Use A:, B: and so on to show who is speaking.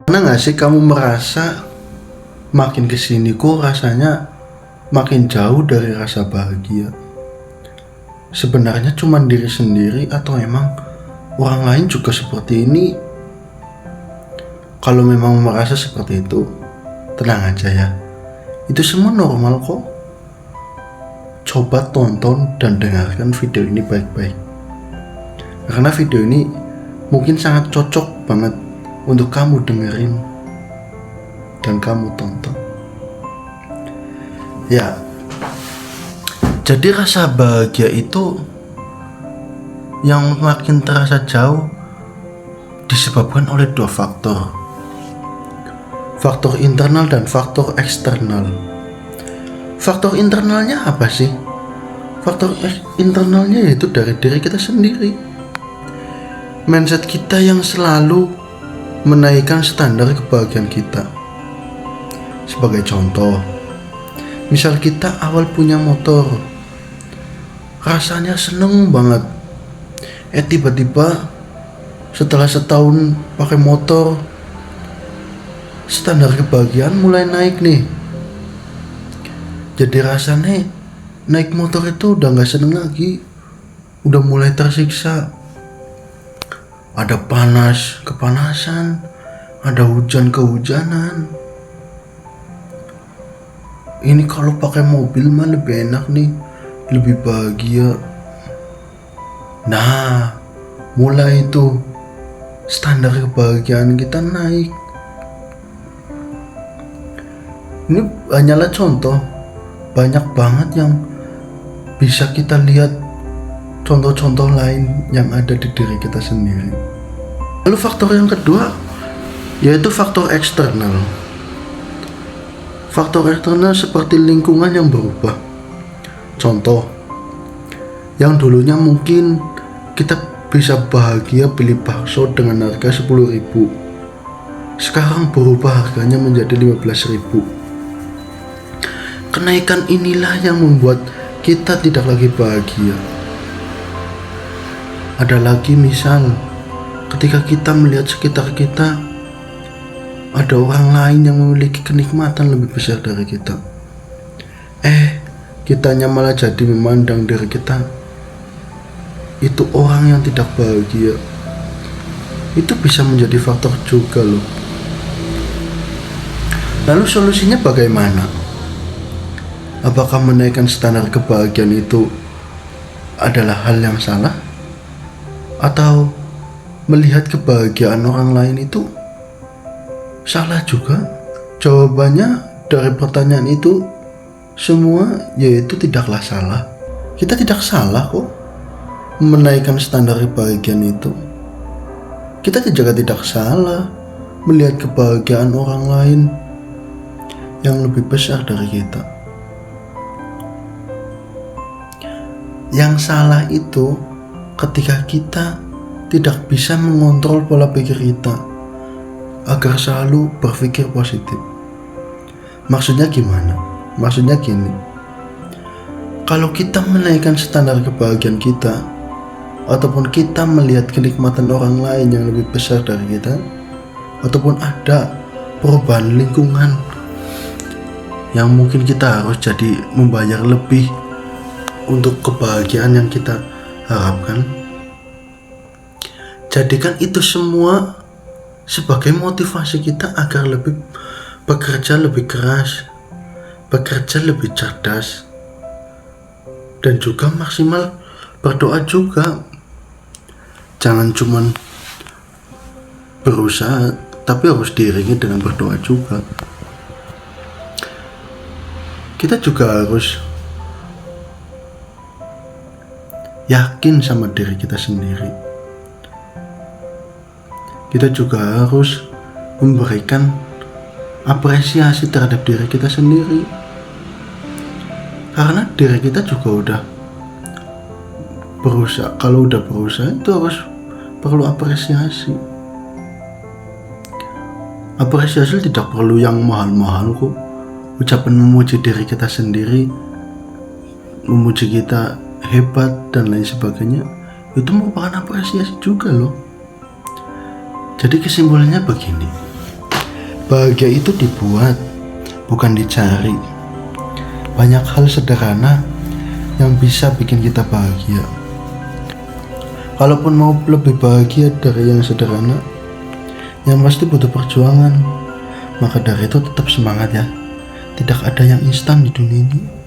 A: Pernah gak sih kamu merasa makin kesini kok rasanya makin jauh dari rasa bahagia? Sebenarnya cuma diri sendiri atau emang orang lain juga seperti ini? Kalau memang merasa seperti itu, tenang aja ya. Itu semua normal kok. Coba tonton dan dengarkan video ini baik-baik. Karena video ini mungkin sangat cocok banget untuk kamu dengerin dan kamu tonton. Ya, jadi rasa bahagia itu yang makin terasa jauh disebabkan oleh dua faktor. Faktor internal dan faktor eksternal. Faktor internalnya apa sih? Faktor internalnya yaitu dari diri kita sendiri. Mindset kita yang selalu menaikkan standar kebahagiaan kita. Sebagai contoh, misal kita awal punya motor, rasanya seneng banget. Tiba-tiba setelah setahun pakai motor, standar kebahagiaan mulai naik nih. Jadi rasanya naik motor itu udah gak seneng lagi, udah mulai tersiksa. Ada panas, kepanasan, ada hujan, kehujanan. Ini kalau pakai mobil mah lebih enak nih, lebih bahagia. Nah, mulai itu standar kebahagiaan kita naik. Ini hanyalah contoh, banyak banget yang bisa kita lihat contoh-contoh lain yang ada di diri kita sendiri. Lalu faktor yang kedua yaitu faktor eksternal. Faktor eksternal seperti lingkungan yang berubah. Contoh, yang dulunya mungkin kita bisa bahagia beli bakso dengan harga 10.000, sekarang berubah harganya menjadi 15.000. Kenaikan inilah yang membuat kita tidak lagi bahagia. Ada lagi misal, ketika kita melihat sekitar kita, ada orang lain yang memiliki kenikmatan lebih besar dari kita. Kitanya malah jadi memandang diri kita itu orang yang tidak bahagia. Itu bisa menjadi faktor juga loh. Lalu solusinya bagaimana? Apakah menaikkan standar kebahagiaan itu adalah hal yang salah? Atau melihat kebahagiaan orang lain itu salah juga? Jawabannya dari pertanyaan itu semua yaitu tidaklah salah. Kita tidak salah kok menaikkan standar kebahagiaan itu. Kita juga tidak salah melihat kebahagiaan orang lain yang lebih besar dari kita. Yang salah itu ketika kita tidak bisa mengontrol pola pikir kita agar selalu berpikir positif. Maksudnya gimana? Maksudnya gini, kalau kita menaikkan standar kebahagiaan kita ataupun kita melihat kenikmatan orang lain yang lebih besar dari kita, ataupun ada perubahan lingkungan yang mungkin kita harus jadi membayar lebih untuk kebahagiaan yang kita harapkan, jadikan itu semua sebagai motivasi kita agar lebih bekerja lebih keras, bekerja lebih cerdas, dan juga maksimal berdoa juga. Jangan cuman berusaha, tapi harus diiringi dengan berdoa juga. Kita juga harus yakin sama diri kita sendiri. Kita juga harus memberikan apresiasi terhadap diri kita sendiri, karena diri kita juga udah berusaha. Kalau udah berusaha itu harus perlu apresiasi. Apresiasi tidak perlu yang mahal-mahal kok. Ucapan memuji diri kita sendiri, memuji kita hebat dan lain sebagainya, itu merupakan apresiasi juga loh. Jadi kesimpulannya begini, Bahagia itu dibuat, bukan dicari. Banyak hal sederhana yang bisa bikin kita bahagia. Kalaupun mau lebih bahagia dari yang sederhana, yang pasti butuh perjuangan. Maka dari itu tetap semangat ya. Tidak ada yang instan di dunia ini.